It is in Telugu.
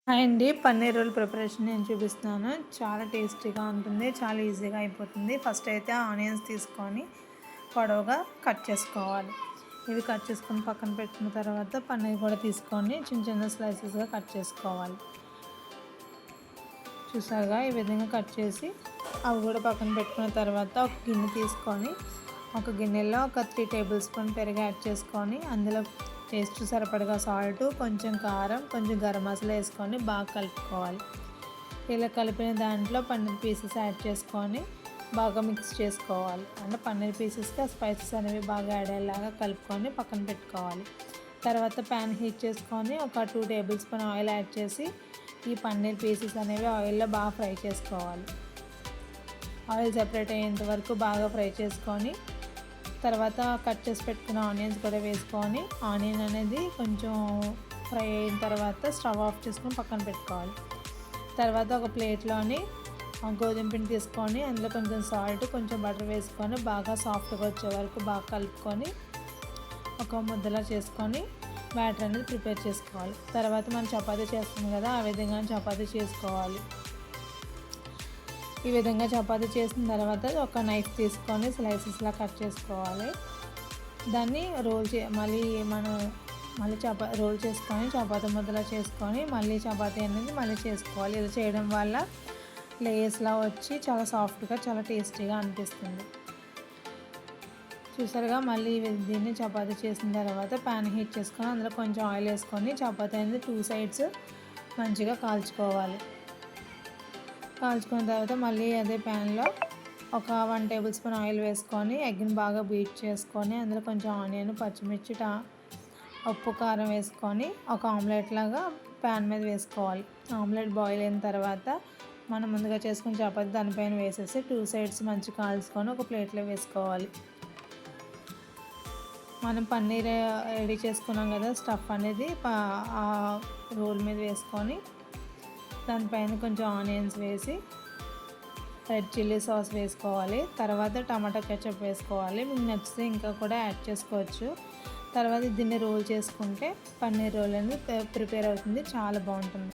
హాయ్ అండి. పన్నీర్ రోల్ ప్రిపరేషన్ నేను చూపిస్తున్నాను. చాలా టేస్టీగా ఉంటుంది. చాలా ఈజీగా అయిపోతుంది. ఫస్ట్ అయితే ఆనియన్స్ తీసుకొని పొడవుగా కట్ చేసుకోవాలి. ఇవి కట్ చేసుకొని పక్కన పెట్టుకున్న తర్వాత పన్నీర్ కూడా తీసుకొని చిన్న చిన్న స్లైసెస్గా కట్ చేసుకోవాలి. చూసారుగా ఈ విధంగా కట్ చేసి అవి కూడా పక్కన పెట్టుకున్న తర్వాత ఒక గిన్నె తీసుకొని ఒక గిన్నెలో ఒక 3 టేబుల్ స్పూన్ పెరుగు యాడ్ చేసుకొని అందులో టేస్ట్ సరిపడగా సాల్ట్, కొంచెం కారం, కొంచెం గరం మసాలా వేసుకొని బాగా కలుపుకోవాలి. ఇలా కలిపిన దాంట్లో పన్నీర్ పీసెస్ యాడ్ చేసుకొని బాగా మిక్స్ చేసుకోవాలి. అంటే పన్నీర్ పీసెస్కి ఆ స్పైసెస్ అనేవి బాగా యాడ్ అయ్యేలాగా కలుపుకొని పక్కన పెట్టుకోవాలి. తర్వాత ప్యాన్ హీట్ చేసుకొని ఒక 2 టేబుల్ స్పూన్ ఆయిల్ యాడ్ చేసి ఈ పన్నీర్ పీసెస్ అనేవి ఆయిల్లో బాగా ఫ్రై చేసుకోవాలి. ఆయిల్ సెపరేట్ అయ్యేంత వరకు బాగా ఫ్రై చేసుకొని తర్వాత కట్ చేసి పెట్టుకున్న ఆనియన్స్ కూడా వేసుకొని ఆనియన్ అనేది కొంచెం ఫ్రై అయిన తర్వాత స్టవ్ ఆఫ్ చేసుకొని పక్కన పెట్టుకోవాలి. తర్వాత ఒక ప్లేట్లోని గోధుమ పిండి తీసుకొని అందులో కొంచెం సాల్ట్, కొంచెం బటర్ వేసుకొని బాగా సాఫ్ట్గా వచ్చే వరకు బాగా కలుపుకొని ఒక ముద్దలా చేసుకొని బ్యాటర్ అనేది ప్రిపేర్ చేసుకోవాలి. తర్వాత మనం చపాతీ చేస్తాం కదా, ఆ విధంగా చపాతీ చేసుకోవాలి. ఈ విధంగా చపాతీ చేసిన తర్వాత ఒక నైఫ్ తీసుకొని స్లైసెస్లా కట్ చేసుకోవాలి. దాన్ని రోల్ చేసుకొని చపాతీ ముద్దలా చేసుకొని మళ్ళీ చపాతీ అనేది మళ్ళీ చేసుకోవాలి. ఇలా చేయడం వల్ల లేయర్స్లా వచ్చి చాలా సాఫ్ట్గా చాలా టేస్టీగా అనిపిస్తుంది. చూసారుగా మళ్ళీ దీన్ని చపాతీ చేసిన తర్వాత ప్యాన్ హీట్ చేసుకొని అందులో కొంచెం ఆయిల్ వేసుకొని చపాతీ అనేది 2 సైడ్స్ మంచిగా కాల్చుకోవాలి. కాల్చుకున్న తర్వాత మళ్ళీ అదే ప్యాన్లో ఒక 1 టేబుల్ స్పూన్ ఆయిల్ వేసుకొని ఎగ్ని బాగా బీట్ చేసుకొని అందులో కొంచెం ఆనియన్, పచ్చిమిర్చి, ఉప్పు, కారం వేసుకొని ఒక ఆమ్లెట్ లాగా ప్యాన్ మీద వేసుకోవాలి. ఆమ్లెట్ బాయిల్ అయిన తర్వాత మనం ముందుగా చేసుకున్న చపాతీ దానిపైన వేసేసి 2 సైడ్స్ మంచిగా కాల్చుకొని ఒక ప్లేట్లో వేసుకోవాలి. మనం పన్నీర్ రెడీ చేసుకున్నాం కదా, స్టఫ్ అనేది ఆ రోల్ మీద వేసుకొని దానిపైన కొంచెం ఆనియన్స్ వేసి రెడ్ చిల్లీ సాస్ వేసుకోవాలి. తర్వాత టమాటా కెచప్ వేసుకోవాలి. మీకు నచ్చితే ఇంకా కూడా యాడ్ చేసుకోవచ్చు. తర్వాత దీన్ని రోల్ చేసుకుంటే పన్నీర్ రోల్ అనేది ప్రిపేర్ అవుతుంది. చాలా బాగుంటుంది.